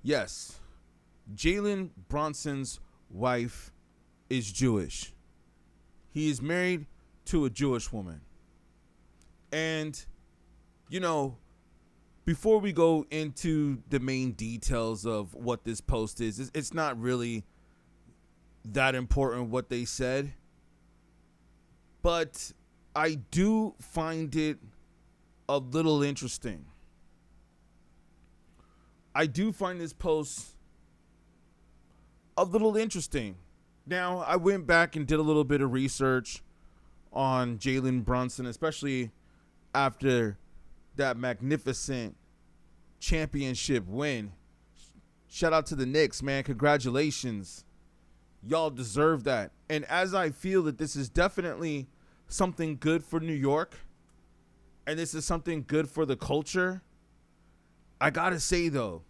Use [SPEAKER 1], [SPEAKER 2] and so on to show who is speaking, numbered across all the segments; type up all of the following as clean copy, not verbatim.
[SPEAKER 1] Yes, Jalen Brunson's wife is Jewish. He is married to a Jewish woman. And, you know, before we go into the main details of what this post is, it's not really that important what they said. But I do find it a little interesting. I do find this post a little interesting. Now, I went back and did a little bit of research on Jalen Brunson, especially after that magnificent championship win. Shout out to the Knicks, man. Congratulations. Y'all deserve that. And as I feel that this is definitely something good for New York, and this is something good for the culture, I gotta say, though,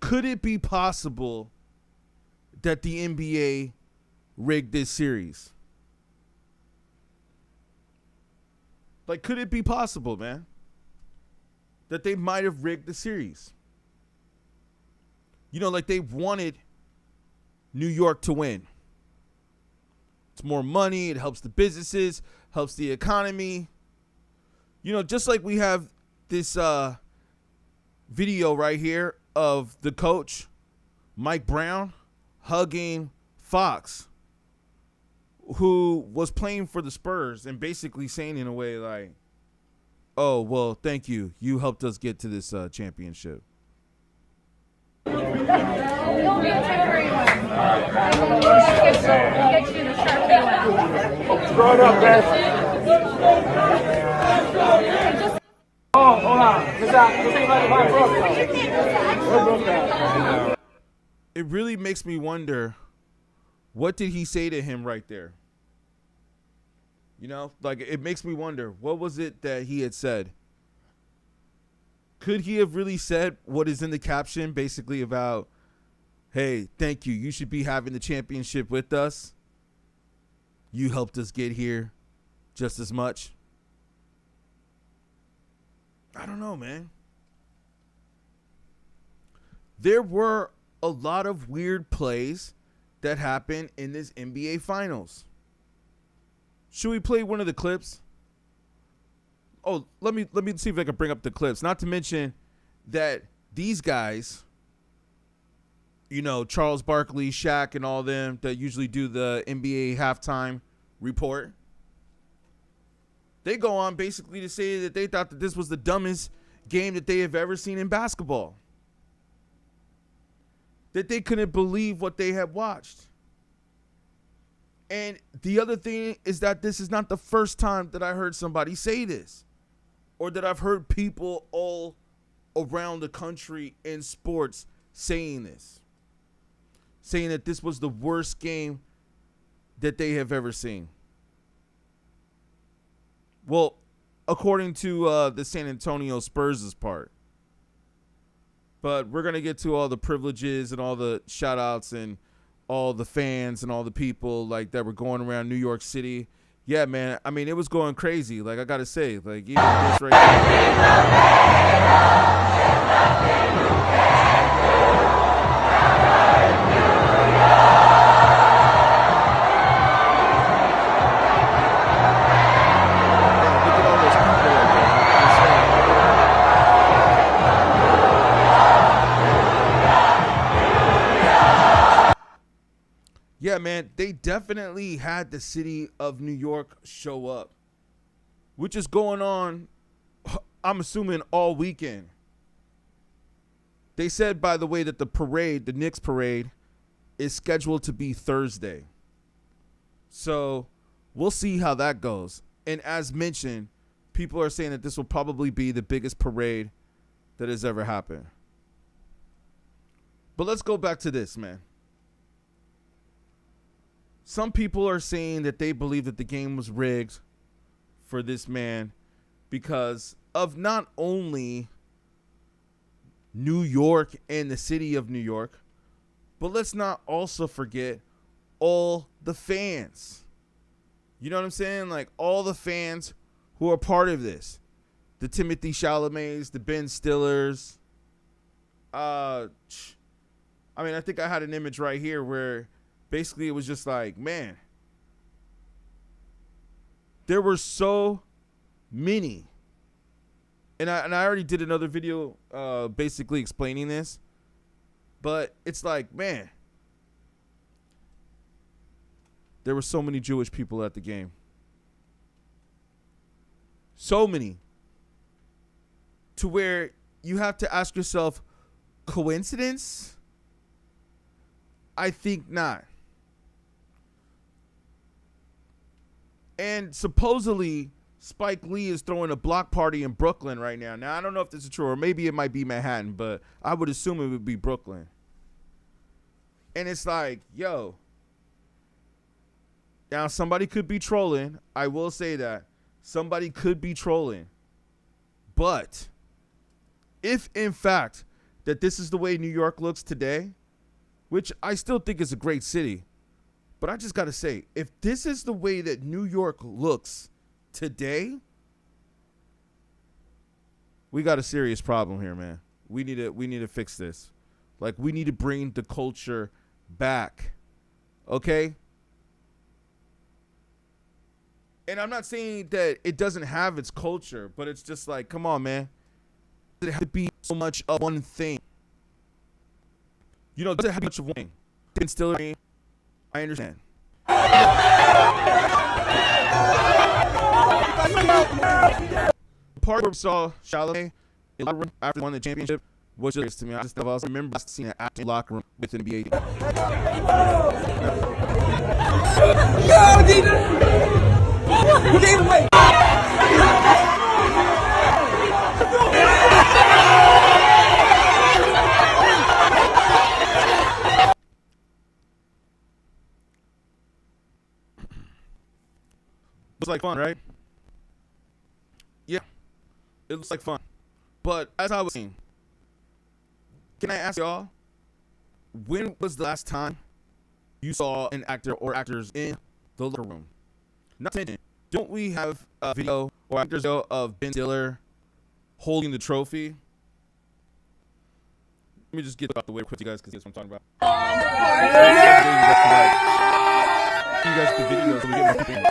[SPEAKER 1] could it be possible that the NBA rigged this series? Like, could it be possible, man, that they might have rigged the series? You know, like they wanted New York to win. It's more money. It helps the businesses, helps the economy. You know, just like we have this video right here of the coach, Mike Brown, hugging Fox, who was playing for the Spurs and basically saying in a way like, oh, well, thank you. You helped us get to this championship.
[SPEAKER 2] Throw it up, man. Oh, hold on.
[SPEAKER 1] It really makes me wonder, what did he say to him right there? You know, like, it makes me wonder, what was it that he had said? Could he have really said what is in the caption, basically about, hey, thank you. You should be having the championship with us. You helped us get here just as much. I don't know, man. There were a lot of weird plays that happened in this NBA Finals. Should we play one of the clips? Oh, let me see if I can bring up the clips. Not to mention that these guys, you know, Charles Barkley, Shaq, and all them that usually do the NBA halftime report, they go on basically to say that they thought that this was the dumbest game that they have ever seen in basketball. That they couldn't believe what they had watched. And the other thing is that this is not the first time that I heard somebody say this, or that I've heard people all around the country in sports saying this, saying that this was the worst game that they have ever seen. Well, according to the San Antonio Spurs' part. But we're going to get to all the privileges and all the shout outs and all the fans and all the people like that were going around New York City. Yeah, man. I mean, it was going crazy. Like, I got to say, like, even this right Yeah, man, they definitely had the city of New York show up, which is going on, I'm assuming, all weekend. They said, by the way, that the parade, the Knicks parade, is scheduled to be Thursday. So we'll see how that goes. And as mentioned, people are saying that this will probably be the biggest parade that has ever happened. But let's go back to this, man. Some people are saying that they believe that the game was rigged for this man because of not only New York and the city of New York, but let's not also forget all the fans. You know what I'm saying? Like, all the fans who are part of this. The Timothy Chalamets, the Ben Stillers, I mean, I think I had an image right here where basically it was just like, man, there were so many. And I already did another video basically explaining this. But it's like, man, there were so many Jewish people at the game. So many. To where you have to ask yourself, coincidence? I think not. And supposedly, Spike Lee is throwing a block party in Brooklyn right now. Now, I don't know if this is true, or maybe it might be Manhattan, but I would assume it would be Brooklyn. And it's like, yo. Now, somebody could be trolling. I will say that. Somebody could be trolling. But if, in fact, that this is the way New York looks today, which I still think is a great city, but I just got to say, if this is the way that New York looks today, we got a serious problem here, man. We need to fix this. Like, we need to bring the culture back. Okay? And I'm not saying that it doesn't have its culture, but it's just like, come on, man. It has to be so much of one thing. You know, it doesn't have much of one thing. Distillery, I understand. The part where we saw Chalamet in the locker room after they won the championship was just to me. I just remember seeing an active locker room with an NBA team.
[SPEAKER 2] Yo, DJ! You gave away!
[SPEAKER 1] Looks like fun, right? Yeah, it looks like fun. But as I was saying, can I ask y'all, when was the last time you saw an actor or actors in the locker room? Not to mention, don't we have a video or actors of Ben Stiller holding the trophy? Let me just get out the way quick, you guys, because that's what I'm talking about. You guys the video so we get more people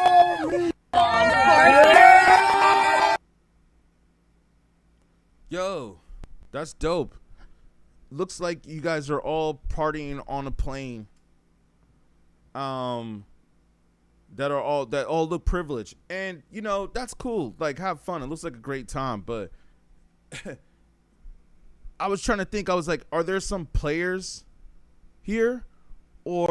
[SPEAKER 1] in. Yo, that's dope. Looks like you guys are all partying on a plane. That all look privileged, and you know that's cool. Like, have fun. It looks like a great time. But I was trying to think. I was like, are there some players here, or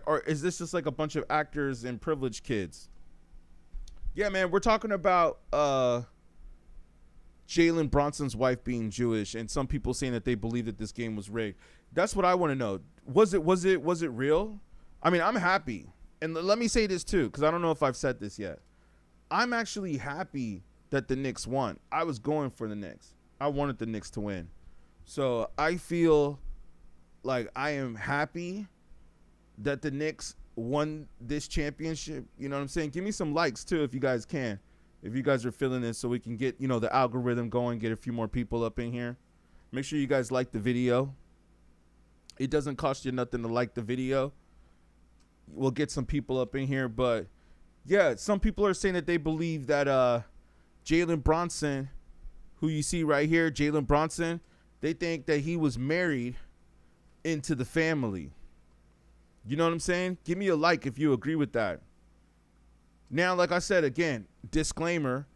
[SPEAKER 1] or is this just like a bunch of actors and privileged kids? Yeah, man, we're talking about Jalen Brunson's wife being Jewish, and some people saying that they believe that this game was rigged. That's what I want to know. Was it real? I mean, I'm happy, and let me say this too, because I don't know if I've said this yet. I'm actually happy that the Knicks won. I was going for the Knicks. I wanted the Knicks to win, so I feel like I am happy that the Knicks won this championship. You know what I'm saying? Give me some likes too if you guys can. If you guys are feeling this, so we can get, you know, the algorithm going, get a few more people up in here. Make sure you guys like the video. It doesn't cost you nothing to like the video. We'll get some people up in here, but Yeah, some people are saying that they believe that Jalen Brunson, who you see right here, Jalen Brunson, they think that he was married into the family. You know what I'm saying? Give me a like if you agree with that. Now, like I said, again, disclaimer,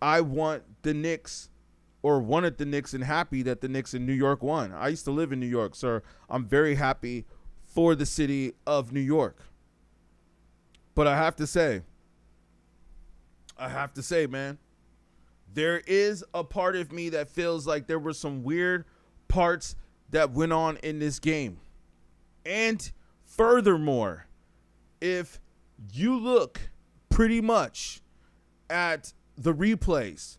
[SPEAKER 1] I want the Knicks, or wanted the Knicks, and happy that the Knicks in New York won. I used to live in New York, so I'm very happy for the city of New York. But I have to say, man, there is a part of me that feels like there were some weird parts that went on in this game. And furthermore, if you look pretty much at the replays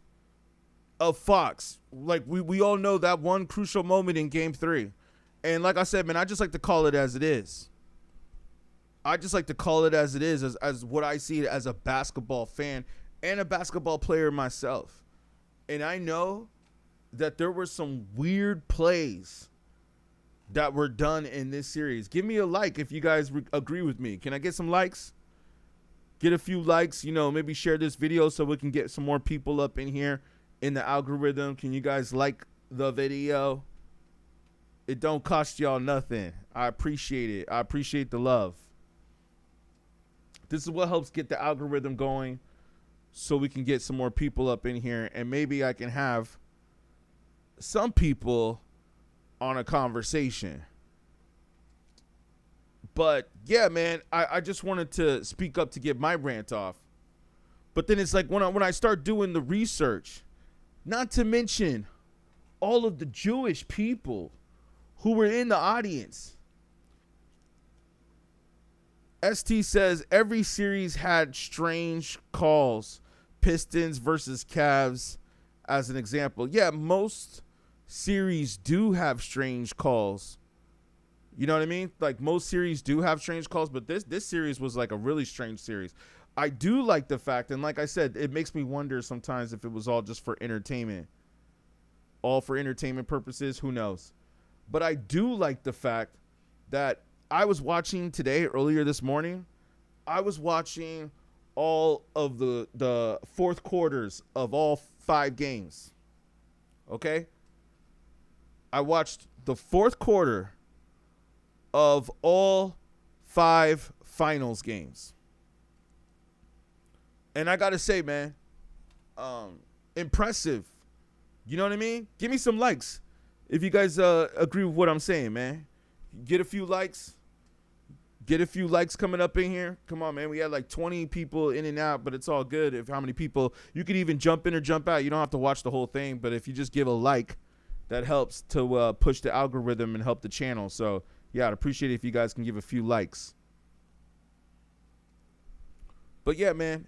[SPEAKER 1] of Fox, like we all know that one crucial moment in game 3. And like I said, man, I just like to call it as it is. I just like to call it as it is, as what I see it as a basketball fan and a basketball player myself. And I know that there were some weird plays that were done in this series. Give me a like if you guys agree with me. Can I get some likes? Get a few likes, maybe share this video so we can get some more people up in here in the algorithm. Can you guys like the video? It don't cost y'all nothing. I appreciate it. I appreciate the love. This is what helps get the algorithm going so we can get some more people up in here, and maybe I can have some people on a conversation. But yeah, man, I just wanted to speak up to get my rant off. But then it's like when I start doing the research, not to mention all of the Jewish people who were in the audience. ST says every series had strange calls. Pistons versus Cavs as an example. Yeah, most series do have strange calls. You know what I mean? Like most series do have strange calls, but this series was like a really strange series. I do like the fact, and like I said, it makes me wonder sometimes if it was all just for entertainment. All for entertainment purposes, who knows? But I do like the fact that I was watching today, earlier this morning, I was watching all of the fourth quarters of all 5 games. Okay? I watched the fourth quarter of all 5 finals games. And I got to say, man, impressive. You know what I mean? Give me some likes if you guys agree with what I'm saying, man. Get a few likes. Get a few likes coming up in here. Come on, man. We had like 20 people in and out, but it's all good. If how many people, you could even jump in or jump out. You don't have to watch the whole thing, but if you just give a like, that helps to push the algorithm and help the channel. So, yeah, I'd appreciate it if you guys can give a few likes. But, yeah, man,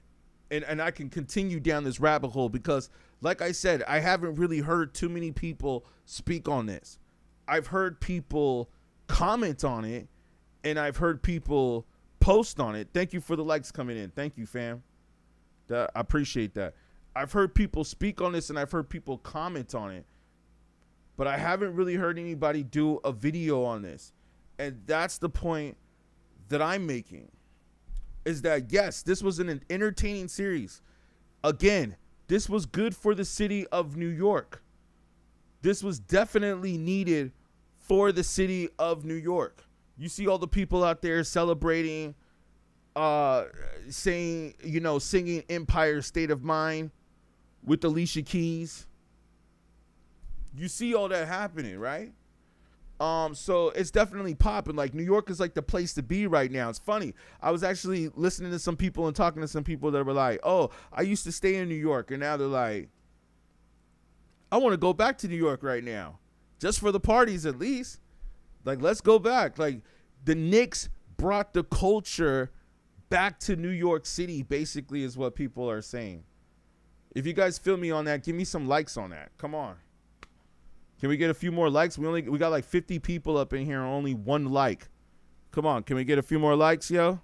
[SPEAKER 1] and I can continue down this rabbit hole because, like I said, I haven't really heard too many people speak on this. I've heard people comment on it, and I've heard people post on it. Thank you for the likes coming in. Thank you, fam. I appreciate that. I've heard people speak on this, and I've heard people comment on it. But I haven't really heard anybody do a video on this. And that's the point that I'm making. Is that, yes, this was an entertaining series. Again, this was good for the city of New York. This was definitely needed for the city of New York. You see all the people out there celebrating, saying, singing Empire State of Mind with Alicia Keys. You see all that happening, right? So it's definitely popping. Like New York is like the place to be right now. It's funny. I was actually listening to some people and talking to some people that were like, oh, I used to stay in New York. And now they're like, I want to go back to New York right now. Just for the parties at least. Like, let's go back. Like, the Knicks brought the culture back to New York City, basically, is what people are saying. If you guys feel me on that, give me some likes on that. Come on. Can we get a few more likes? We got like 50 people up in here, only 1 like. Come on, can we get a few more likes, yo?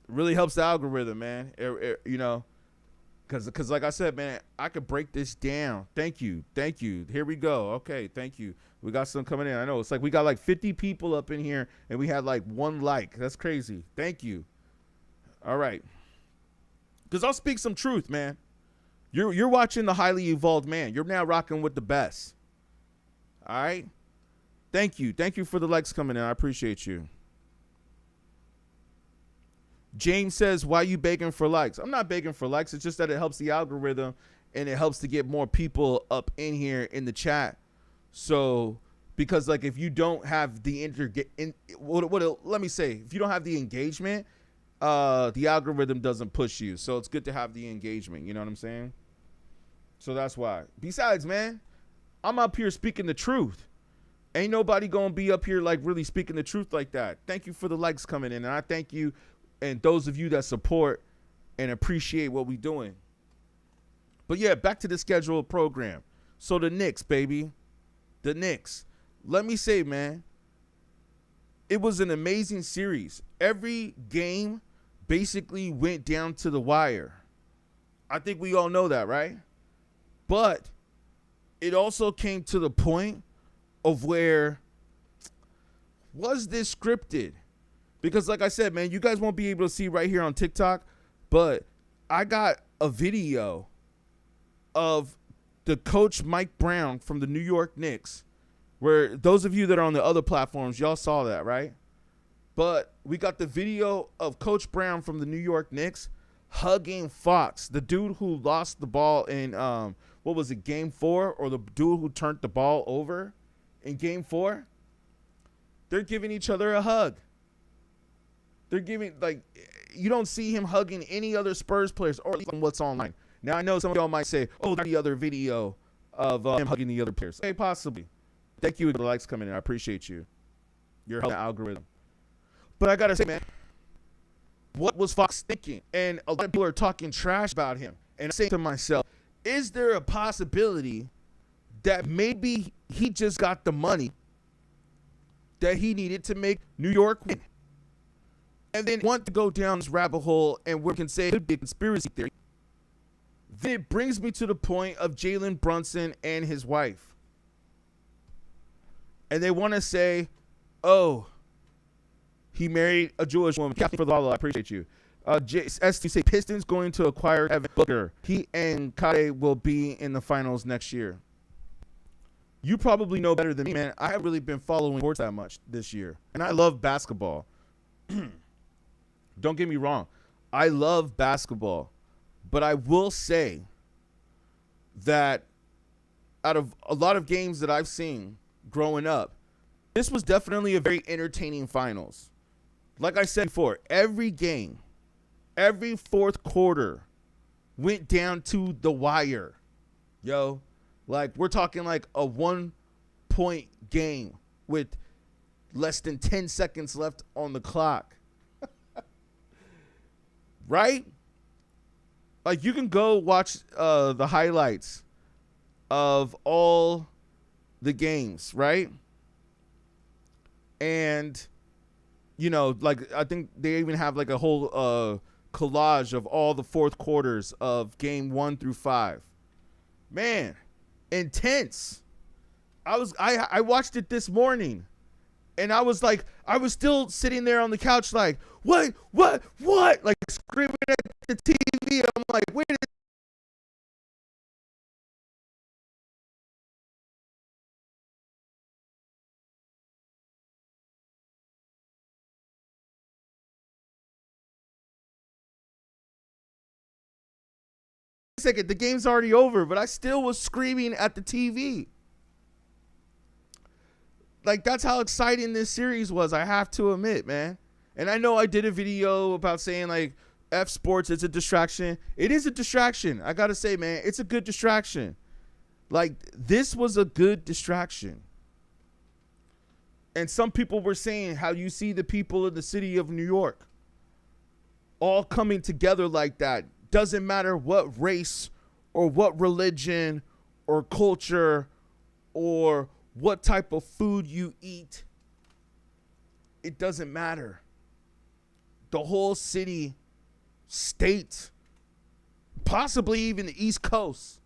[SPEAKER 1] It really helps the algorithm, man. Because like I said, man, I could break this down. Thank you. Here we go. Okay, thank you. We got some coming in. I know it's like we got like 50 people up in here, and we had like 1 like. That's crazy. Thank you. All right. Because I'll speak some truth, man. You're watching the highly evolved man. You're now rocking with the best. All right. Thank you. Thank you for the likes coming in. I appreciate you. James says, why are you begging for likes? I'm not begging for likes. It's just that it helps the algorithm and it helps to get more people up in here in the chat. So, because like if you don't have the let me say, if you don't have the engagement, the algorithm doesn't push you. So it's good to have the engagement. You know what I'm saying? So that's why. Besides, man, I'm up here speaking the truth. Ain't nobody gonna be up here like really speaking the truth like that. Thank you for the likes coming in, and I thank you and those of you that support and appreciate what we doing. But yeah, back to the scheduled program. So the Knicks, baby. The Knicks. Let me say, man, it was an amazing series. Every game basically went down to the wire. I think we all know that, right? But it also came to the point of where, was this scripted? Because like I said, man, you guys won't be able to see right here on TikTok, but I got a video of the coach Mike Brown from the New York Knicks, where those of you that are on the other platforms, y'all saw that, right? But we got the video of Coach Brown from the New York Knicks hugging Fox, the dude who lost the ball in, what was it, game 4, or the dude who turned the ball over in game 4. They're giving each other a hug. They're giving, like, you don't see him hugging any other Spurs players, or even what's online. Now, I know some of y'all might say, oh, there's the other video of him hugging the other players. Hey, possibly. Thank you for the likes coming in. I appreciate you. You're helping the algorithm. But I got to say, man, what was Fox thinking? And a lot of people are talking trash about him. And I'm saying to myself, is there a possibility that maybe he just got the money that he needed to make New York win? And then want to go down this rabbit hole and we can say it could be a conspiracy theory. Then it brings me to the point of Jalen Brunson and his wife. And they want to say, oh, he married a Jewish woman. Captain for the follow, I appreciate you. ST say Pistons going to acquire Evan Booker. He and Kade will be in the finals next year. You probably know better than me, man. I haven't really been following sports that much this year. And I love basketball. Don't get me wrong. I love basketball. But I will say that out of a lot of games that I've seen growing up, this was definitely a very entertaining finals. Like I said before, every game, every fourth quarter went down to the wire. Yo, like we're talking like a 1-point game with less than 10 seconds left on the clock. Right? Like you can go watch the highlights of all the games, right? And, you know, like I think they even have like a whole collage of all the fourth quarters of game 1 through 5. Man, intense. I watched it this morning. And I was like, I was still sitting there on the couch like, what? Like screaming at the TV. I'm like, wait a second, the game's already over, but I still was screaming at the TV. Like, that's how exciting this series was, I have to admit, man. And I know I did a video about saying, like, F sports is a distraction. It is a distraction. I got to say, man, it's a good distraction. Like, this was a good distraction. And some people were saying how you see the people of the city of New York all coming together like that. Doesn't matter what race or what religion or culture or what type of food you eat. It doesn't matter. The whole city, state, possibly even the East Coast,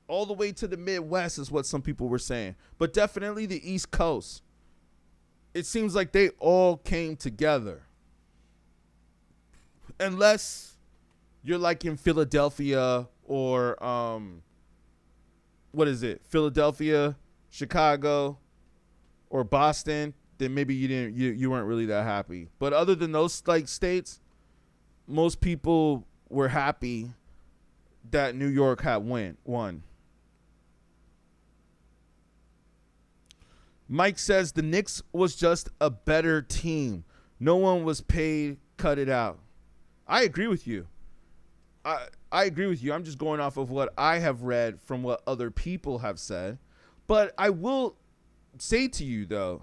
[SPEAKER 1] all the way to the Midwest is what some people were saying. But definitely the East Coast. It seems like they all came together. unless you're like in Philadelphia or what is it? Philadelphia, Chicago, or Boston, then maybe you weren't really that happy. But other than those like states, most people were happy that New York had won. Mike says the Knicks was just a better team. No one was paid, cut it out. I agree with you. I agree with you. I'm just going off of what I have read from what other people have said. But I will say to you, though,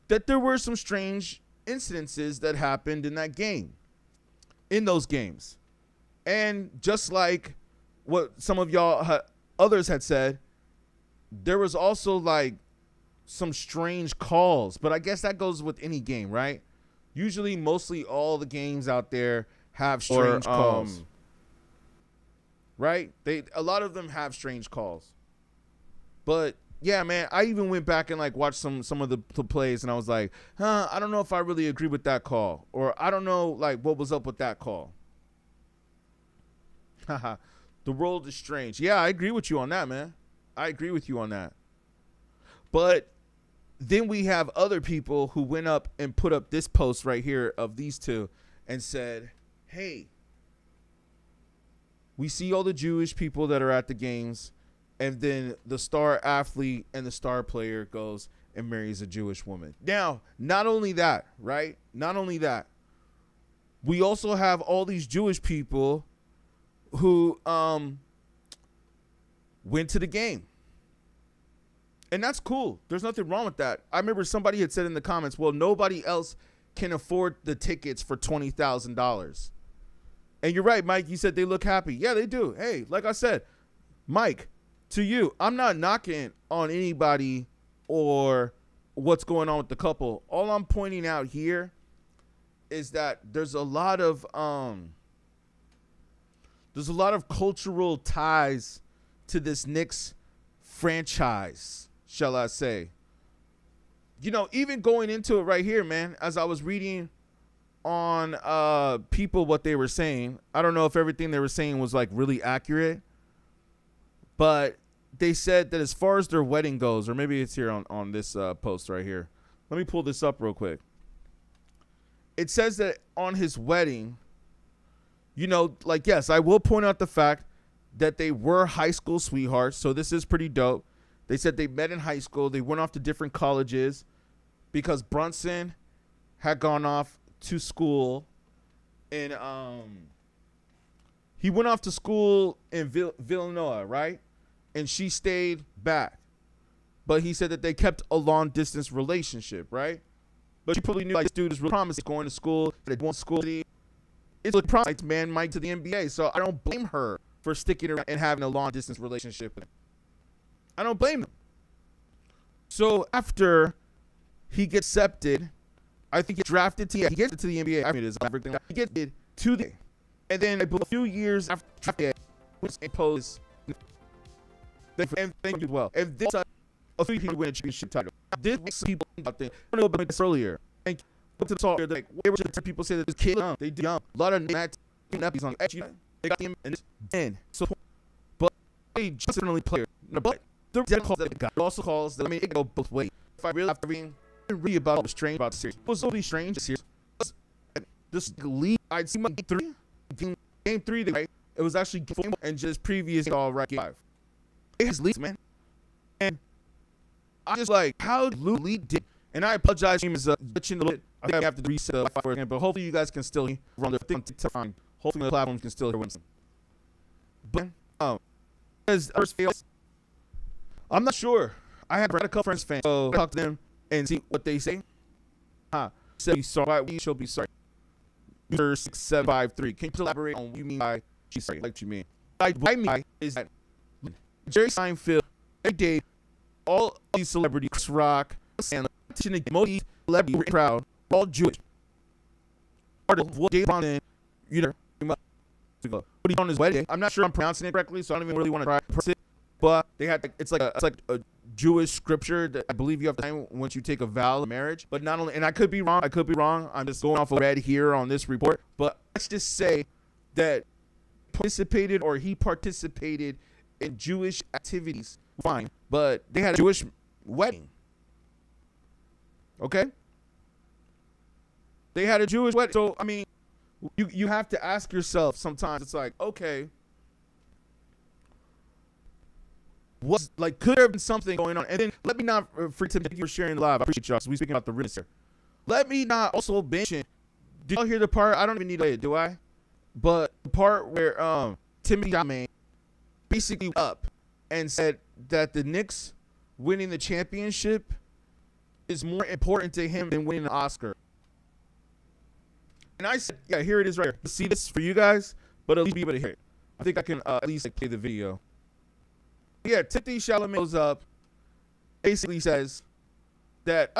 [SPEAKER 1] that there were some strange incidences that happened in that game, in those games. And just like what some of y'all, others had said, there was also like some strange calls. But I guess that goes with any game, right? Usually, mostly all the games out there have strange calls. Right? A lot of them have strange calls. But yeah, man, I even went back and like watched some of the plays, and I was like, I don't know if I really agree with that call, or I don't know like what was up with that call. Haha. The world is strange. Yeah, I agree with you on that, man. I agree with you on that. But then we have other people who went up and put up this post right here of these two and said, hey, we see all the Jewish people that are at the games, and then the star athlete and the star player goes and marries a Jewish woman. Now, not only that, right? Not only that, we also have all these Jewish people who went to the game. And that's cool. There's nothing wrong with that. I remember somebody had said in the comments, well, nobody else can afford the tickets for $20,000. And you're right, Mike. You said they look happy. Yeah, they do. Hey, like I said, Mike, to you, I'm not knocking on anybody or what's going on with the couple. All I'm pointing out here is that there's a lot of cultural ties to this Knicks franchise, shall I say. You know, even going into it right here, man, as I was reading on people what they were saying, I don't know if everything they were saying was like really accurate, but they said that as far as their wedding goes, or maybe it's here on this post right here. Let me pull this up real quick. It says that on his wedding, you know, like, yes, I will point out the fact that they were high school sweethearts. So this is pretty dope. They said they met in high school. They went off to different colleges because Brunson had gone off to school in, he went off to school in Villanova, right? And she stayed back. But he said that they kept a long distance relationship, right? But she probably knew like this dude is really promising going to school. They want school. It's like promised, man, Mike to the NBA. So I don't blame her for sticking around and having a long distance relationship with him. I don't blame him. So after he gets accepted, I think he drafted to he gets to the NBA. I mean, it's everything. He gets to the, and then a few years after that, was imposed. And thank you well. And this a few people win a championship title. This people out there. I don't know about this earlier. And look to the talk. Like, where were the people say that this kid young? They young. A lot of nappies on edge. They got him and then so, but they just definitely player. But the calls that got also calls that I mean it go both ways. If I really have to read about the strange about the series, it was really strange this series. This league, I'd see game three. It was actually game and just previous all right game 5. It has leads, man. And I just like how Lou League did. And I apologize for glitching a little bit. I think I have to reset the file again, but hopefully you guys can still run the thing to find. Hopefully the platforms can still hear what I'm saying. But as first fails, I'm not sure. I had a couple friends fans, so I talk to them and see what they say. Say sorry. We shall be sorry. 6753. Can you elaborate on what you mean by she's sorry? Like what you mean? What I mean is that Jerry Seinfeld, they date all these celebrities, Chris Rock, and most celebrity crowd, all Jewish. Part of what Jalen Brunson, you know, what he on his wedding. I'm not sure I'm pronouncing it correctly, so I don't even really want to try to pronounce it. But they had it's like a Jewish scripture that I believe you have to sign once you take a vow of marriage. But not only, and I could be wrong. I'm just going off of red here on this report. But let's just say that he participated in Jewish activities. Fine, but they had a Jewish wedding. Okay, they had a Jewish wedding. So I mean, you have to ask yourself sometimes. It's like, okay, could there have been something going on? And then let me not thank you for sharing the live. I appreciate y'all. So we speaking about the realness here. Let me not also mention. Did y'all hear the part? I don't even need to play it, do I? But the part where T.H.E.M basically up and said that the Knicks winning the championship is more important to him than winning an Oscar. And I said, yeah, here it is right here. See this for you guys, but at least be able to hear it. I think I can at least play the video. Yeah, T.H.E.M goes up, basically says that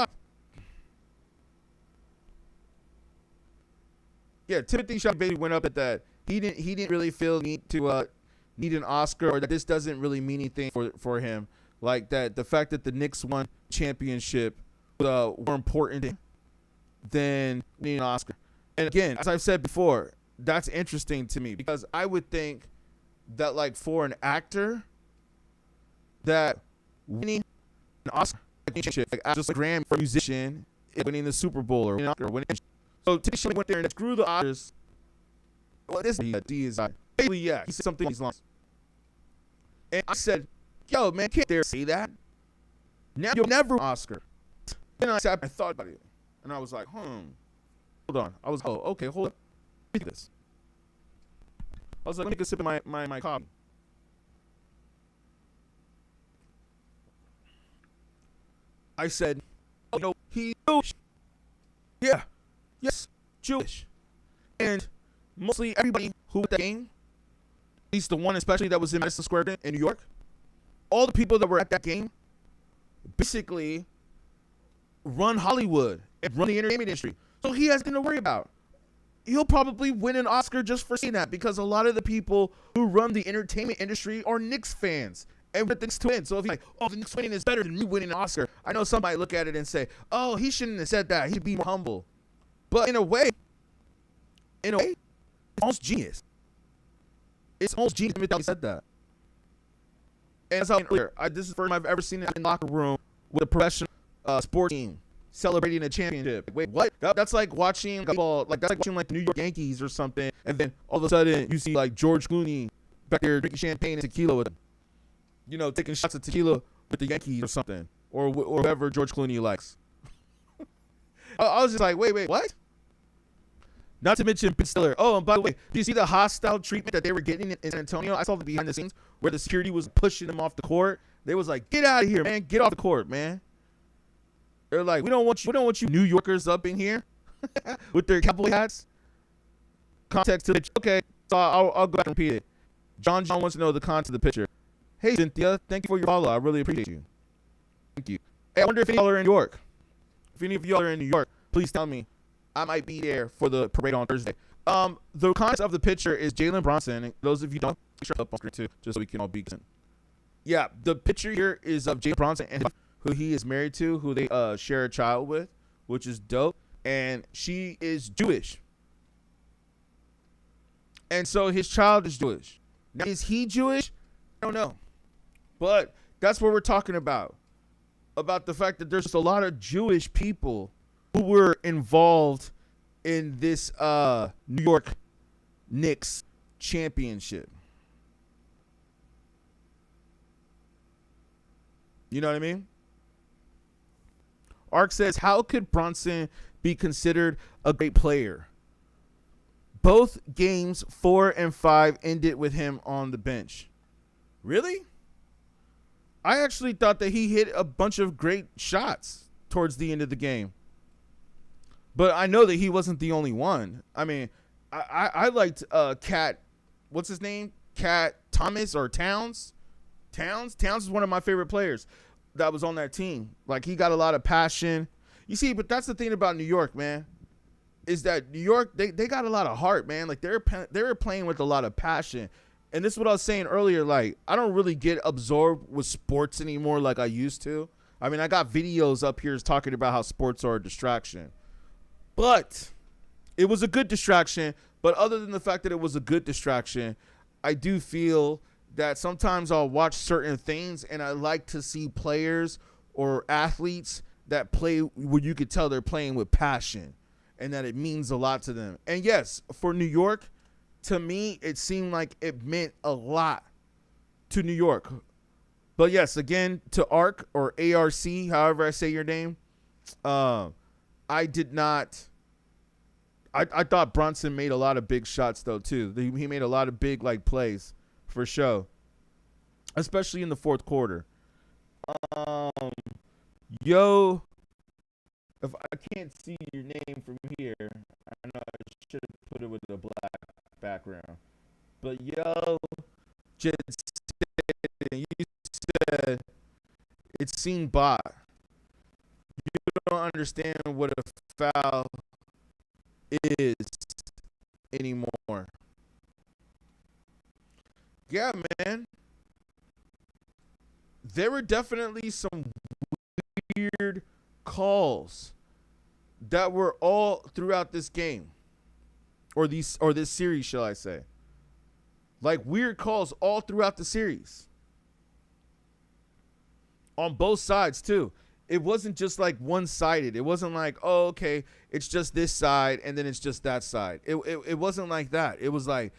[SPEAKER 1] T.H.E.M basically went up at that he didn't really feel need to need an Oscar, or that this doesn't really mean anything for him. Like that the fact that the Knicks won championship was more important than winning an Oscar. And again, as I've said before, that's interesting to me, because I would think that like for an actor, that winning an Oscar championship, like just like Grammy for a musician, winning the Super Bowl or winning. So T.H.E.M went there and screw the Oscars. Well, this is basically, yeah, he said something along these lines. And I said, yo, man, can't dare say that. Now you'll never win an Oscar. Then I sat and thought about it. And I was like, hold on. I was, okay, hold up. Let me this. I was like, let me take a sip of my coffee. I said, he's Jewish. Yeah. Yes, Jewish. And mostly everybody who was at that game, at least the one especially that was in Madison Square Garden in New York, all the people that were at that game basically run Hollywood and run the entertainment industry. So he has nothing to worry about. He'll probably win an Oscar just for saying that, because a lot of the people who run the entertainment industry are Knicks fans. And with the Knicks to win. So if he's like, the Knicks winning is better than me winning an Oscar, I know somebody look at it and say, he shouldn't have said that. He'd be more humble. But in a way, it's almost genius. It's almost genius that he said that. And that's how clear. This is the first time I've ever seen it in the locker room with a professional sports team celebrating a championship. Wait, what? That's like watching football. Like that's like watching like the New York Yankees or something, and then all of a sudden you see like George Clooney back there drinking champagne and tequila with them. Taking shots of tequila with the Yankees or something, or whoever George Clooney likes. I was just like, wait, what? Not to mention Ben Stiller. Oh, and by the way, do you see the hostile treatment that they were getting in San Antonio? I saw the behind the scenes where the security was pushing them off the court. They was like, get out of here, man. Get off the court, man. They're like, we don't want you New Yorkers up in here with their cowboy hats. Context to the okay, so I'll go back and repeat it. John wants to know the context of the picture. Hey, Cynthia, thank you for your follow. I really appreciate you. Thank you. Hey, I wonder if any of y'all are in New York. If any of y'all are in New York, please tell me. I might be there for the parade on Thursday. The context of the picture is Jalen Brunson. Those of you don't, make sure up on screen too, just so we can all be decent. Yeah, the picture here is of Jalen Brunson and who he is married to, who they share a child with, which is dope. And she is Jewish. And so his child is Jewish. Now, is he Jewish? I don't know. But that's what we're talking about. About the fact that there's a lot of Jewish people who were involved in this New York Knicks championship. You know what I mean? Ark says, how could Brunson be considered a great player? Both games 4 and 5 ended with him on the bench. Really? I actually thought that he hit a bunch of great shots towards the end of the game. But I know that he wasn't the only one. I mean, I liked Cat, what's his name? Cat Thomas or Towns? Towns is one of my favorite players that was on that team. Like, he got a lot of passion. You see, but that's the thing about New York, man, is that New York, they got a lot of heart, man. Like, they were playing with a lot of passion. And this is what I was saying earlier. Like, I don't really get absorbed with sports anymore like I used to. I mean, I got videos up here talking about how sports are a distraction. But it was a good distraction. But other than the fact that it was a good distraction, I do feel that sometimes I'll watch certain things and I like to see players or athletes that play where you could tell they're playing with passion and that it means a lot to them. And yes, for New York, to me, it seemed like it meant a lot to New York. But yes, again, to ARC or ARC, however I say your name, I did not. I thought Brunson made a lot of big shots, though, too. He made a lot of big, like, plays for sure, especially in the fourth quarter. Yo, if I can't see your name from here, I know I should have put it with a black background. But yo, just you said it's seen bot. You don't understand what a foul is anymore. Yeah, man. There were definitely some weird calls that were all throughout this game. Or this series, shall I say. Like weird calls all throughout the series. On both sides, too. It wasn't just like one-sided. It wasn't like, oh, okay, it's just this side and then it's just that side. It wasn't like that. It was like,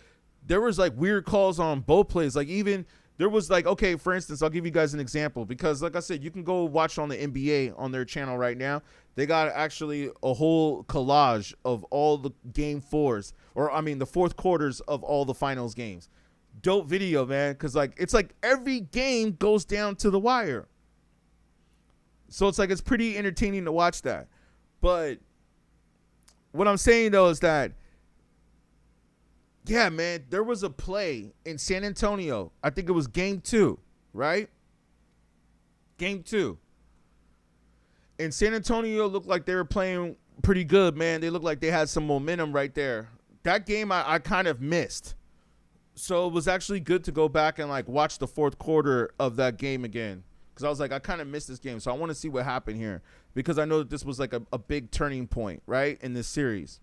[SPEAKER 1] there was like weird calls on both plays. Like even, there was like, okay, for instance, I'll give you guys an example. Because like I said, you can go watch on the NBA on their channel right now. They got actually a whole collage of all the game fours, or I mean the fourth quarters of all the finals games. Dope video, man, because like it's like every game goes down to the wire. So it's like it's pretty entertaining to watch that. But what I'm saying though is that, yeah, man, there was a play in San Antonio. I think it was game 2, right? Game 2. And San Antonio looked like they were playing pretty good, man. They looked like they had some momentum right there. That game I kind of missed. So it was actually good to go back and like watch the fourth quarter of that game again. Because I was like, I kind of missed this game. So I want to see what happened here. Because I know that this was like a big turning point, right, in this series.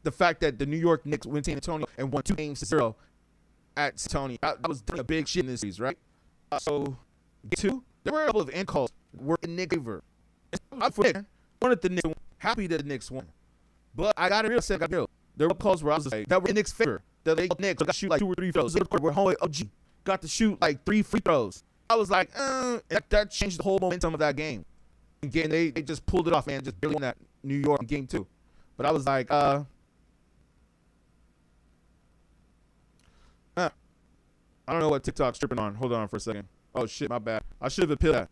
[SPEAKER 1] The fact that the New York Knicks went to San Antonio and won 2-0 at San Antonio. That was a big shit in this series, right? So, game 2, there were a couple of end calls were in Knicks' favor. I wanted the Knicks to win. Happy that the Knicks won. But I got it real set. There were calls where I was like, that were in Knicks' favor. That they Knicks got to shoot like 2 or 3 throws. Where homeboy OG got to shoot like 3 free throws. I was like, that changed the whole momentum of that game. Again, they just pulled it off, man. Just barely won that New York game 2. But I was like, I don't know what TikTok's tripping on. Hold on for a second. Oh, shit, my bad. I should have appealed that.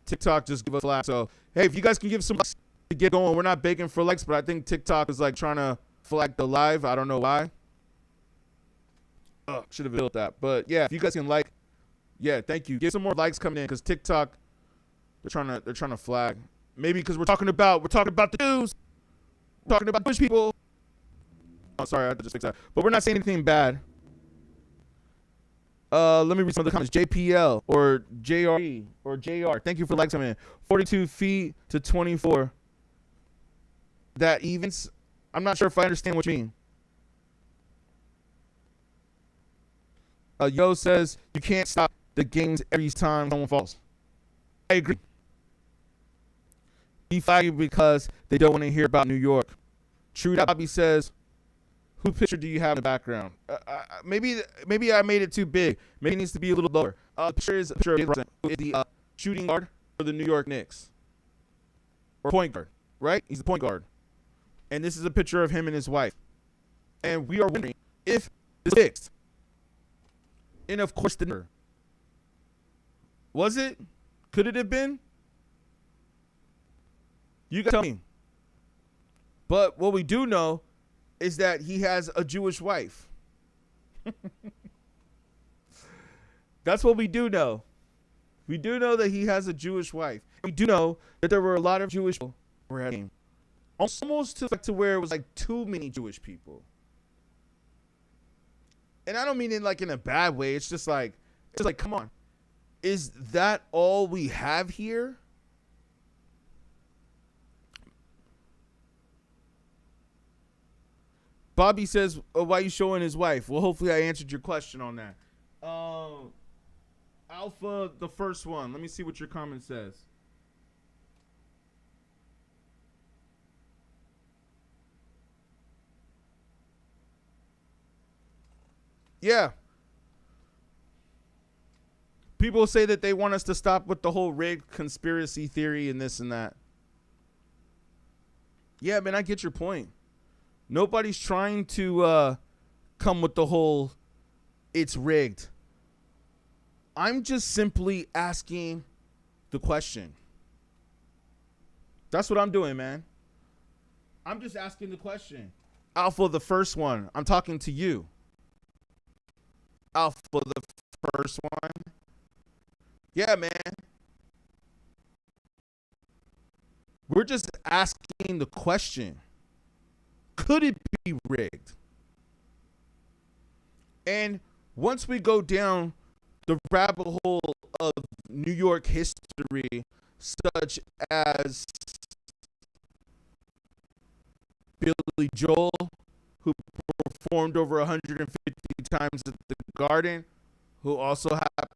[SPEAKER 1] TikTok just give us a laugh. So, hey, if you guys can give some likes to get going. We're not begging for likes, but I think TikTok is like trying to flag the live. I don't know why. Should have built that. But, yeah, if you guys can like, yeah, thank you. Get some more likes coming in because TikTok, they're trying to flag. Maybe because we're talking about the news. We're talking about Jewish people. Oh, sorry, I had to just fix that. But we're not saying anything bad. Let me read some of the comments. JPL or JRE or JR. Thank you for likes coming in. 42 feet to 24. That evens. I'm not sure if I understand what you mean. Yo says you can't stop the games every time someone falls. I agree. He flagging because they don't want to hear about New York. True Bobby says, who picture do you have in the background? Maybe I made it too big. Maybe it needs to be a little lower. The picture is a picture of Jalen Brunson, who is the shooting guard for the New York Knicks. Or point guard, right? He's the point guard. And this is a picture of him and his wife. And we are wondering if this is fixed. And of course, the number. Was it? Could it have been? You can tell me. But what we do know is that he has a Jewish wife. That's what we do know. We do know that he has a Jewish wife. We do know that there were a lot of Jewish people who were at him. Almost to where it was like too many Jewish people. And I don't mean it like in a bad way. It's just like, come on. Is that all we have here? Bobby says, why are you showing his wife? Well, hopefully I answered your question on that. Alpha, the first one. Let me see what your comment says. Yeah. People say that they want us to stop with the whole rigged conspiracy theory and this and that. Yeah, man, I get your point. Nobody's trying to come with the whole it's rigged. I'm just simply asking the question. That's what I'm doing, man. I'm just asking the question. Alpha, the first one. I'm talking to you. Alpha, the first one. Yeah, man. We're just asking the question. Could it be rigged? And once we go down the rabbit hole of New York history, such as Billy Joel, who performed over 150 times at the Garden, who also had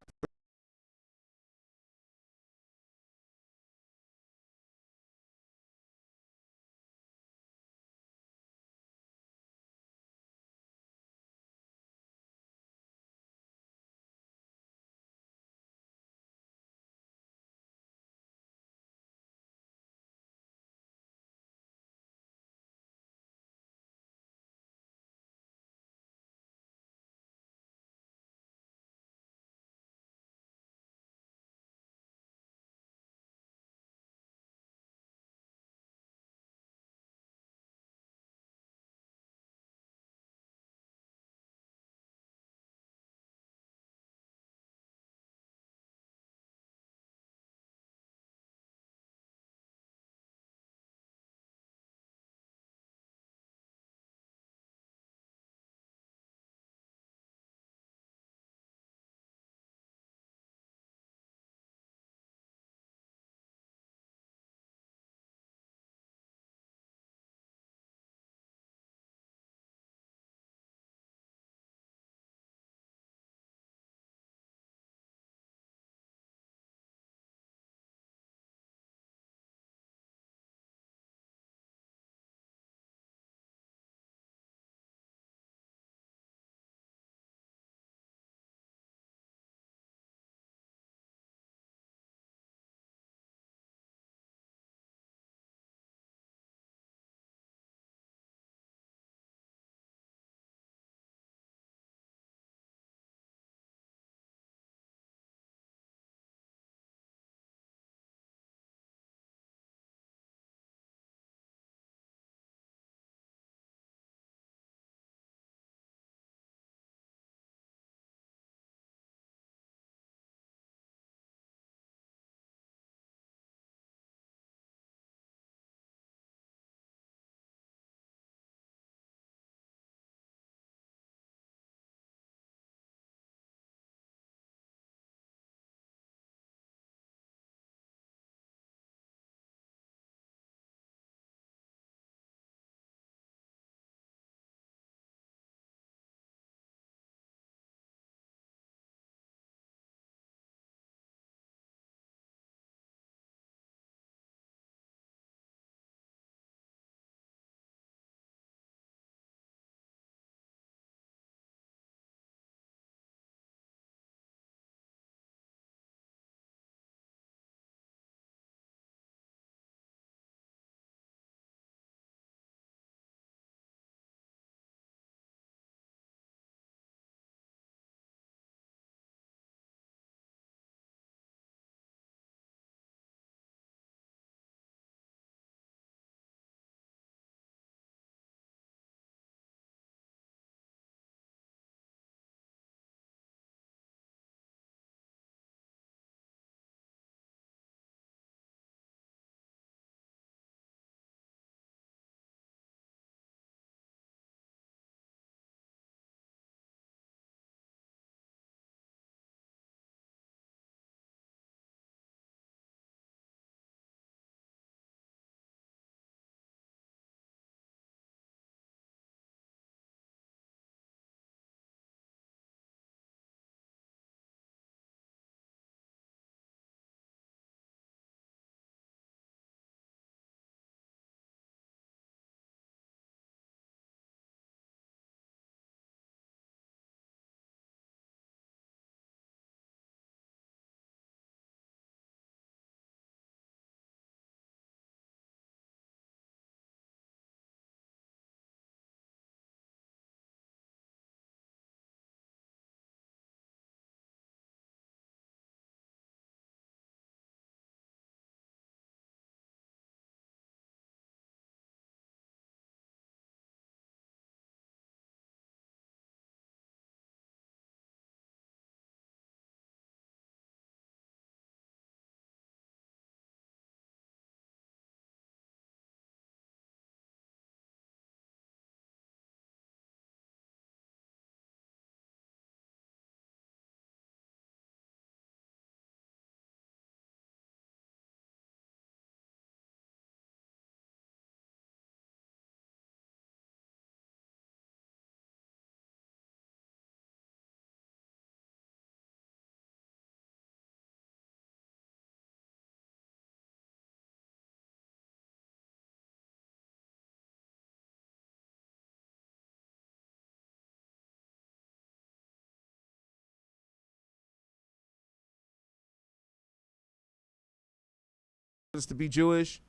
[SPEAKER 1] to be Jewish.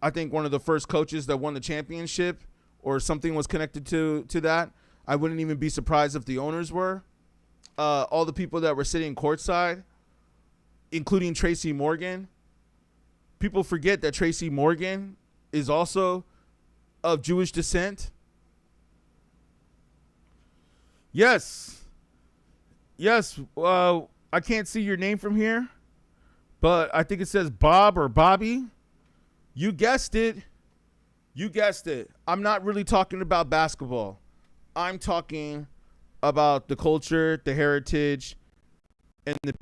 [SPEAKER 1] I think one of the first coaches that won the championship or something was connected to that. I wouldn't even be surprised if the owners were. All the people that were sitting courtside, including Tracy Morgan. People forget that Tracy Morgan is also of Jewish descent. Yes. I can't see your name from here, but I think it says Bob or Bobby. You guessed it. I'm not really talking about basketball. I'm talking about the culture, the heritage, and the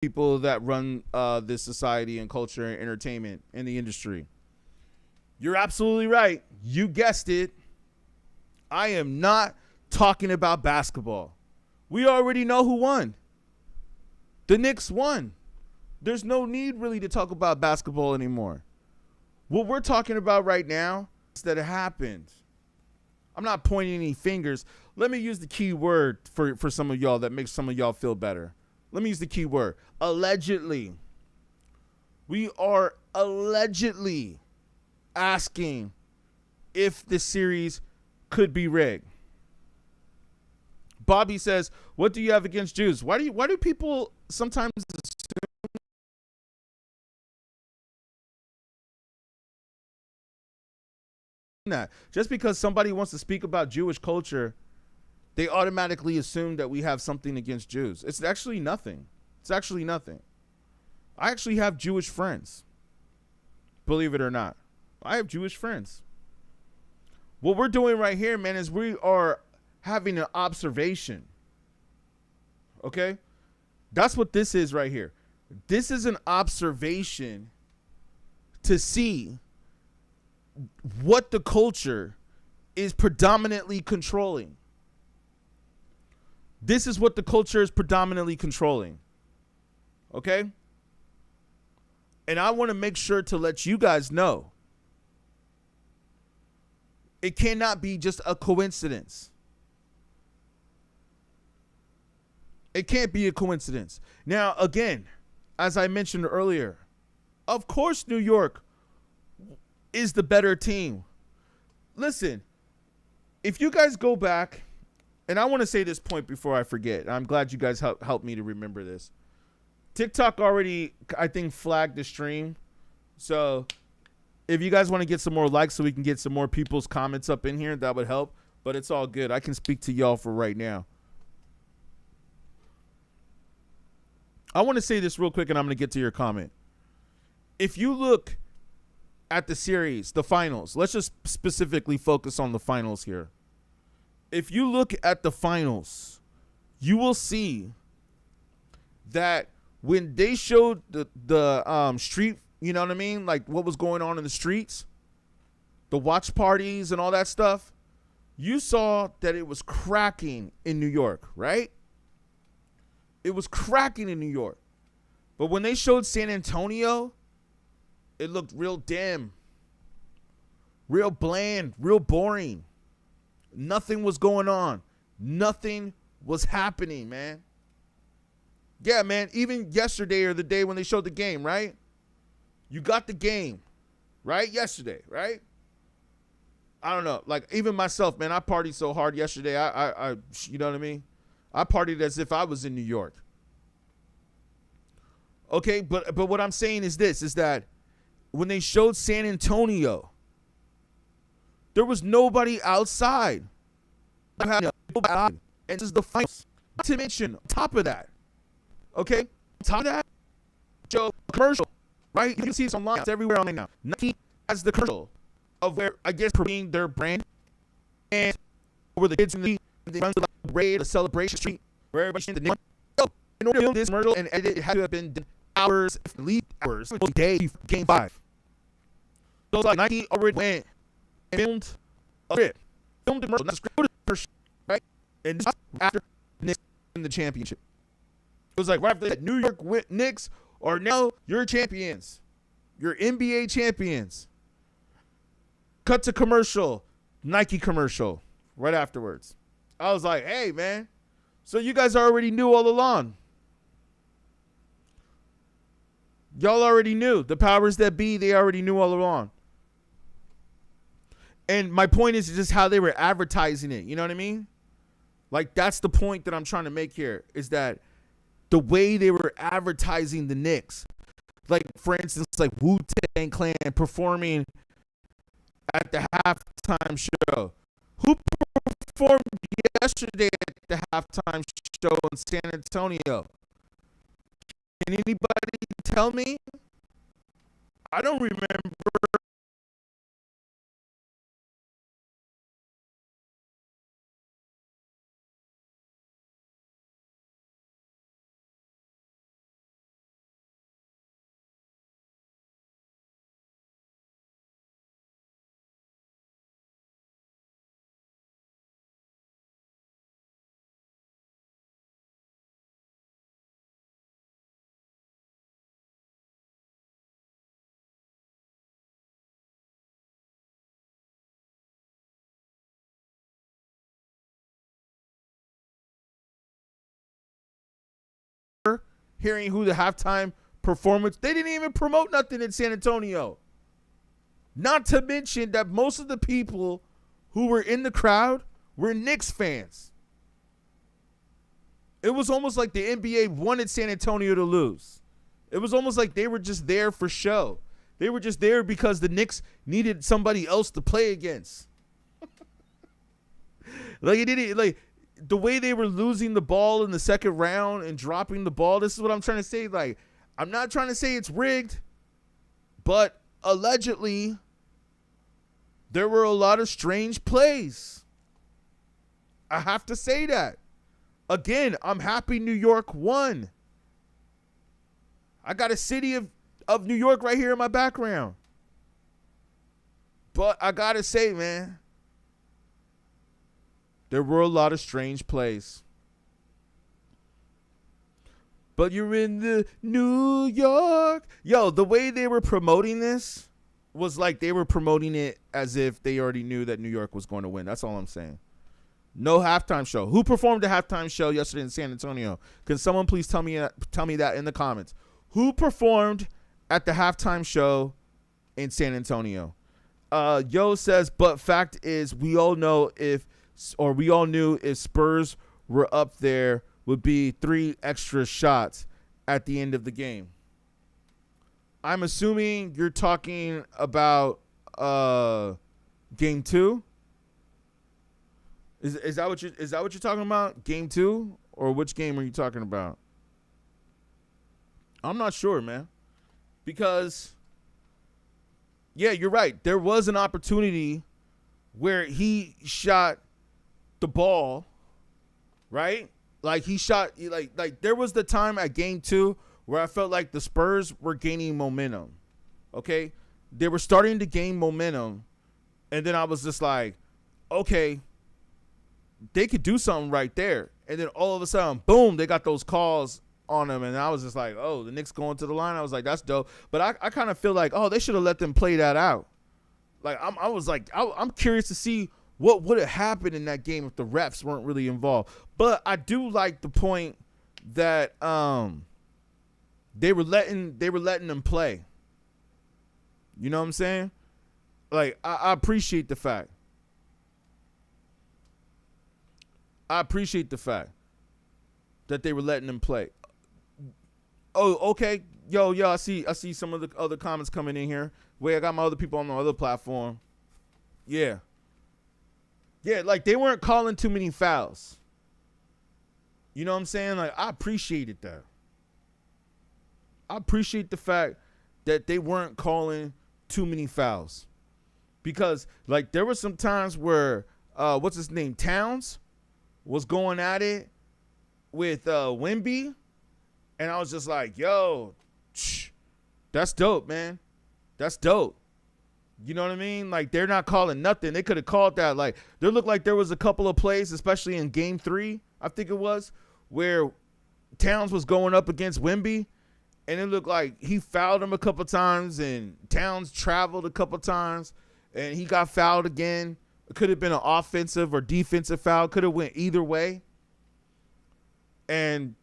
[SPEAKER 1] people that run this society and culture and entertainment in the industry. You're absolutely right. You guessed it. I am not talking about basketball. We already know who won. The Knicks won. There's no need really to talk about basketball anymore. What we're talking about right now is that it happened. I'm not pointing any fingers. Let me use the key word for some of y'all that makes some of y'all feel better. Let me use the key word. Allegedly. We are allegedly asking if the series could be rigged. Bobby says, "What do you have against Jews?" Why do people sometimes assume that just because somebody wants to speak about Jewish culture, they automatically assume that we have something against Jews? It's actually nothing. I actually have Jewish friends. Believe it or not. I have Jewish friends. What we're doing right here, man, is we are having an observation. Okay? That's what this is right here. This is an observation to see what the culture is predominantly controlling. This is what the culture is predominantly controlling. Okay? And I want to make sure to let you guys know it cannot be just a coincidence. It can't be a coincidence. Now, again, as I mentioned earlier, of course New York is the better team. Listen, if you guys go back, and I want to say this point before I forget. I'm glad you guys helped me to remember this. TikTok already, I think, flagged the stream. So if you guys want to get some more likes so we can get some more people's comments up in here, that would help. But it's all good. I can speak to y'all for right now. I want to say this real quick, and I'm going to get to your comment. If you look at the series, the finals, let's just specifically focus on the finals here. If you look at the finals, you will see that when they showed the street, you know what I mean? Like what was going on in the streets, the watch parties and all that stuff, you saw that it was cracking in New York, right? It was cracking in New York. But when they showed San Antonio, it looked real dim, real bland, real boring. Nothing was going on. Nothing was happening, man. Yeah, man, even yesterday or the day when they showed the game, right? You got the game, right? Yesterday, right? I don't know. Like, even myself, man, I partied so hard yesterday. I you know what I mean? I partied as if I was in New York. Okay, but what I'm saying is this, is that when they showed San Antonio, there was nobody outside. And this is the finals. Not to mention, on top of that, okay, on top of that, show commercial, right? You can see this online. It's everywhere online now. Nike has the commercial of where, I guess, promoting their brand. And over the kids in the league, they run to like a parade, a celebration street, where everybody's in the name. In order to film this commercial and edit, it had to have been hours, at least hours, day before game 5. So like Nike already went and filmed a script, filmed the commercial, not a script, right? And this after the Knicks win the championship. It was like right after that, New York Knicks are now your champions. You're NBA champions. Cut to commercial, Nike commercial, right afterwards. I was like, hey, man, so you guys already knew all along. Y'all already knew. The powers that be, they already knew all along. And my point is just how they were advertising it. You know what I mean? Like, that's the point that I'm trying to make here, is that the way they were advertising the Knicks. Like, for instance, like Wu-Tang Clan performing at the halftime show. Who performed yesterday at the halftime show in San Antonio? Can anybody tell me? I don't remember. Hearing who the halftime performance, they didn't even promote nothing in San Antonio. Not to mention that most of the people who were in the crowd were Knicks fans. It was almost like the NBA wanted San Antonio to lose. It was almost like they were just there for show. They were just there because the Knicks needed somebody else to play against. Like, it didn't, like, the way they were losing the ball in the second round and dropping the ball, this is what I'm trying to say. Like, I'm not trying to say it's rigged, but allegedly there were a lot of strange plays. I have to say that. Again, I'm happy New York won. I got a city of New York right here in my background. But I got to say, man, there were a lot of strange plays. But you're in the New York. Yo, the way they were promoting this was like they were promoting it as if they already knew that New York was going to win. That's all I'm saying. No halftime show. Who performed the halftime show yesterday in San Antonio? Can someone please tell me that in the comments? Who performed at the halftime show in San Antonio? Yo says, but fact is, we all knew if Spurs were up there, would be 3 extra shots at the end of the game. I'm assuming you're talking about game 2. Is that what you're talking about? Game 2, or which game are you talking about? I'm not sure, man. Because yeah, you're right. There was an opportunity where he shot the ball, right? Like he shot, like there was the time at game 2 where I felt like the Spurs were gaining momentum. Okay, they were starting to gain momentum, and then I was just like, okay, they could do something right there. And then all of a sudden, boom, they got those calls on them, and I was just like, oh, the Knicks going to the line. I was like, that's dope. But I kind of feel like, oh, they should have let them play that out. Like I'm curious to see what would have happened in that game if the refs weren't really involved. But I do like the point that they were letting them play. You know what I'm saying? Like I appreciate the fact. That they were letting them play. Oh, okay. Yo, I see some of the other comments coming in here. Wait, I got my other people on the other platform. Yeah. Yeah, like they weren't calling too many fouls. You know what I'm saying? Like I appreciated that. I appreciate the fact that they weren't calling too many fouls. Because like there were some times where what's his name? Towns was going at it with Wemby, and I was just like, yo, that's dope, man. That's dope. You know what I mean? Like, they're not calling nothing. They could have called that. Like, there looked like there was a couple of plays, especially in game 3, I think it was, where Towns was going up against Wemby, and it looked like he fouled him a couple times, and Towns traveled a couple times, and he got fouled again. It could have been an offensive or defensive foul. Could have went either way. And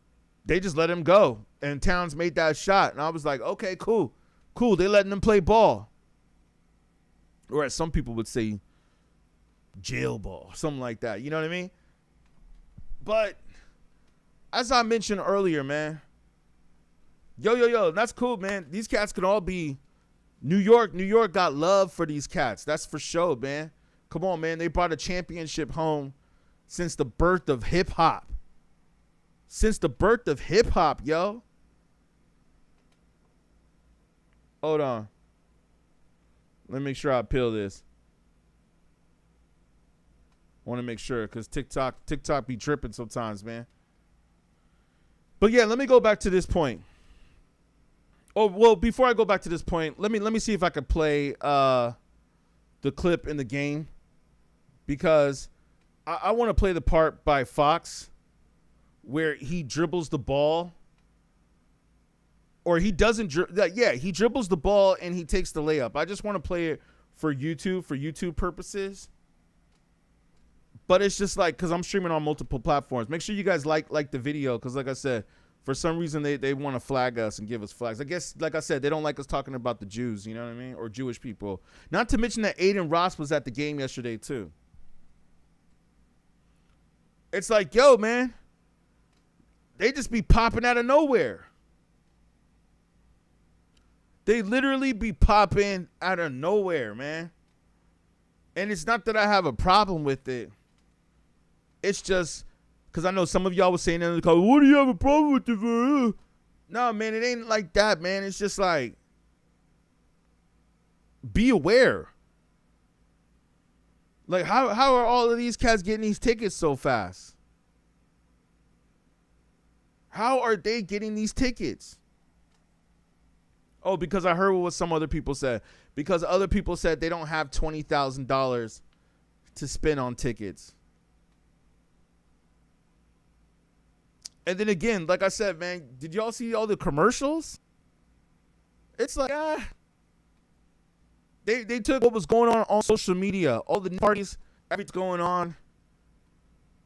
[SPEAKER 1] they just let him go. And Towns made that shot. And I was like, okay, cool. Cool. They letting him play ball. Or as some people would say, jail ball. Something like that. You know what I mean? But as I mentioned earlier, man. Yo. That's cool, man. These cats could all be New York. New York got love for these cats. That's for sure, man. Come on, man. They brought a championship home since the birth of hip-hop. Since the birth of hip-hop, yo. Hold on. Let me make sure I peel this. I want to make sure because TikTok be tripping sometimes, man. But yeah, let me go back to this point. Oh, well, before I go back to this point, let me see if I can play the clip in the game. Because I want to play the part by Fox where he dribbles the ball. Or he doesn't. He dribbles the ball and he takes the layup. I just want to play it for YouTube purposes. But it's just like, because I'm streaming on multiple platforms. Make sure you guys like the video. Because like I said, for some reason they want to flag us and give us flags. I guess, like I said, they don't like us talking about the Jews. You know what I mean? Or Jewish people. Not to mention that Aiden Ross was at the game yesterday too. It's like, yo, man, they just be popping out of nowhere. They literally be popping out of nowhere, man. And it's not that I have a problem with it. It's just because I know some of y'all was saying in the call, what do you have a problem with it? No, man, it ain't like that, man. It's just like, be aware. Like, how are all of these cats getting these tickets so fast? How are they getting these tickets? Oh, because I heard what some other people said. Because other people said they don't have $20,000 to spend on tickets. And then again, like I said, man, did y'all see all the commercials? It's like, They took what was going on social media, all the parties, everything's going on,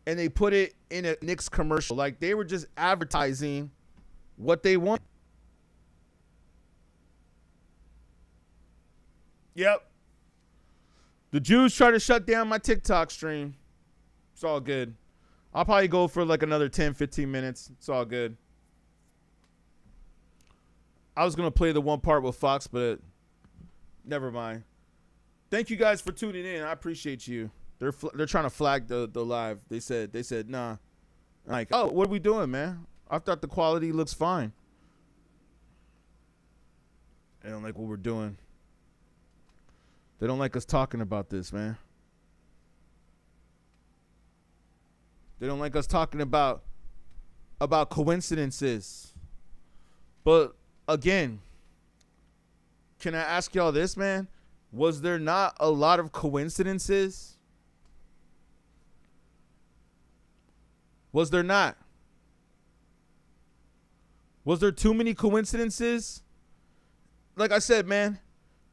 [SPEAKER 1] and they put it in a Knicks commercial. Like, they were just advertising what they want. Yep. The Jews try to shut down my TikTok stream. It's all good. I'll probably go for like another 10, 15 minutes. It's all good. I was going to play the one part with Fox, but never mind. Thank you guys for tuning in. I appreciate you. They're trying to flag the live. They said nah. Like, oh, what are we doing, man? I thought the quality looks fine. They don't like what we're doing. They don't like us talking about this, man. They don't like us talking about coincidences. But again, can I ask y'all this, man? Was there not a lot of coincidences? Was there not? Was there too many coincidences? Like I said, man,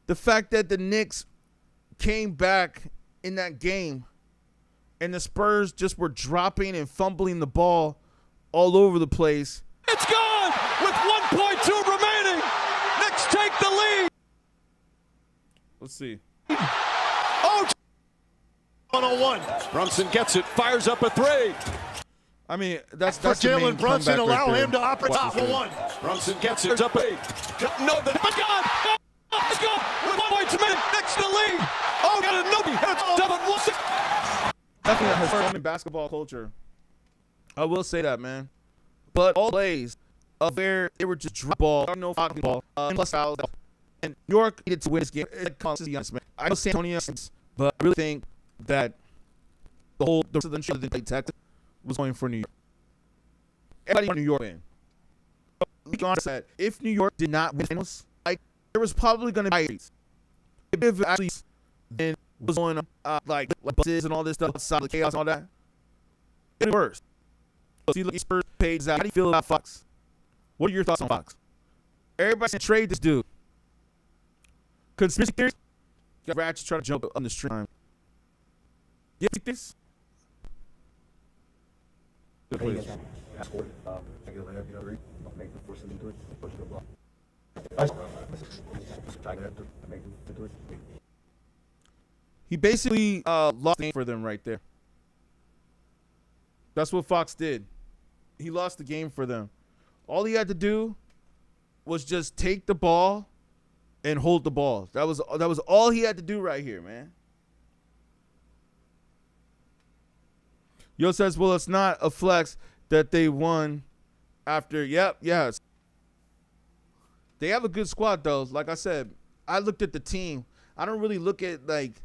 [SPEAKER 1] the fact that the Knicks came back in that game and the Spurs just were dropping and fumbling the ball all over the place.
[SPEAKER 3] It's gone with 1.2 remaining. Knicks take the lead.
[SPEAKER 1] Let's see.
[SPEAKER 3] Oh, 101. Brunson gets it, fires up a three.
[SPEAKER 1] I mean, that's
[SPEAKER 3] For
[SPEAKER 1] the main
[SPEAKER 3] Jalen Brunson,
[SPEAKER 1] comeback
[SPEAKER 3] allow
[SPEAKER 1] right
[SPEAKER 3] him to operate top for one. Brunson gets it up eight. No, but God! Let's go! With 1 point remaining, Knicks the lead. Oh, got a noogie. It's 7-1.
[SPEAKER 1] Definitely has formed in basketball culture. I will say that, man. But all plays of where they were just drop ball, no fucking ball, and plus fouls. And New York needed to win this game. I know San Antonio, but I really think that the rest of the nation that Texas was going for New York. Everybody in New York win. Be honest that if New York did not win finals, like there was probably going to be fights. If actually then was going on like buses and all this stuff outside the chaos and all that, it'd be worse. See, look, Spurs page out. How do you feel about Fox? What are your thoughts on Fox? Everybody's saying trade this dude. Conspiracy theories? Got Rats trying to jump on the stream. You think this? He basically lost the game for them right there. That's what Fox did. He lost the game for them. All he had to do was just take the ball and hold the ball. That was all he had to do right here, man. Yo says, well, it's not a flex that they won after. Yep, yes. They have a good squad, though. Like I said, I looked at the team. I don't really look at, like,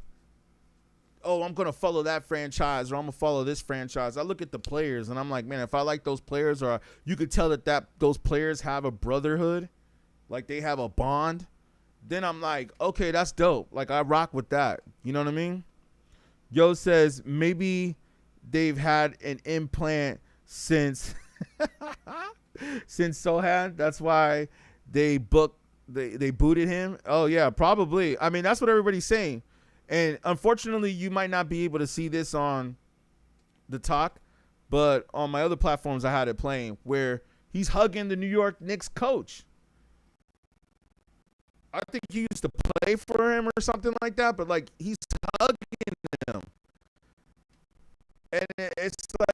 [SPEAKER 1] oh, I'm going to follow that franchise or I'm going to follow this franchise. I look at the players, and I'm like, man, if I like those players or you could tell that those players have a brotherhood, like they have a bond, then I'm like, okay, that's dope. Like, I rock with that. You know what I mean? Yo says, maybe they've had an implant since Sohan. That's why they booted him. Oh, yeah, probably. I mean, that's what everybody's saying. And unfortunately, you might not be able to see this on the talk, but on my other platforms, I had it playing where he's hugging the New York Knicks coach. I think he used to play for him or something like that, but like he's hugging him. And it's like,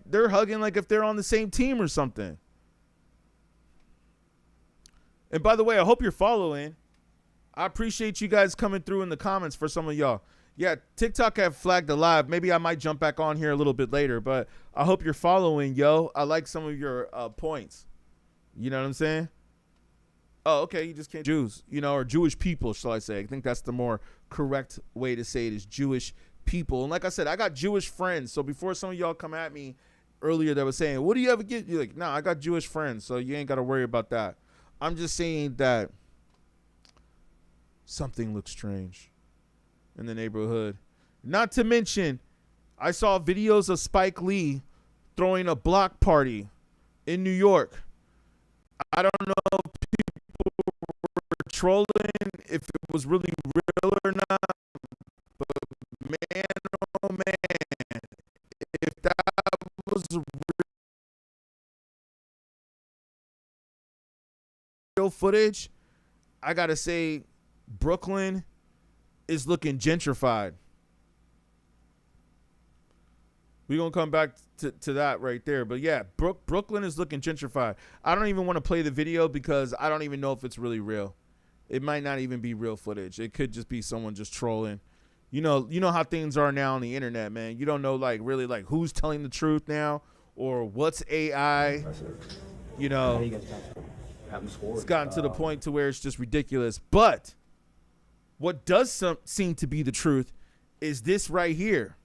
[SPEAKER 1] they're hugging like if they're on the same team or something. And by the way, I hope you're following. I appreciate you guys coming through in the comments for some of y'all. Yeah, TikTok have flagged the live. Maybe I might jump back on here a little bit later, but I hope you're following, yo. I like some of your points. You know what I'm saying? Oh, okay, you just can't Jews, or Jewish people, shall I say. I think that's the more correct way to say it is Jewish people. And like I said, I got Jewish friends. So before some of y'all come at me earlier that was saying, what do you ever get? You're like, nah, I got Jewish friends, so you ain't got to worry about that. I'm just saying that something looks strange. in the neighborhood. Not to mention, I saw videos of Spike Lee throwing a block party in New York. I don't know if people were trolling, if it was really real or not, but man, oh man, if that was real footage, I gotta say, Brooklyn is looking gentrified. We're going to come back to that right there. But, yeah, Brooklyn is looking gentrified. I don't even want to play the video because I don't even know if it's really real. It might not even be real footage. It could just be someone just trolling. You know how things are now on the internet, man. You don't know, like, really, like, who's telling the truth now or what's AI. You know, it's gotten to the point to where it's just ridiculous. But what does seem to be the truth is this right here.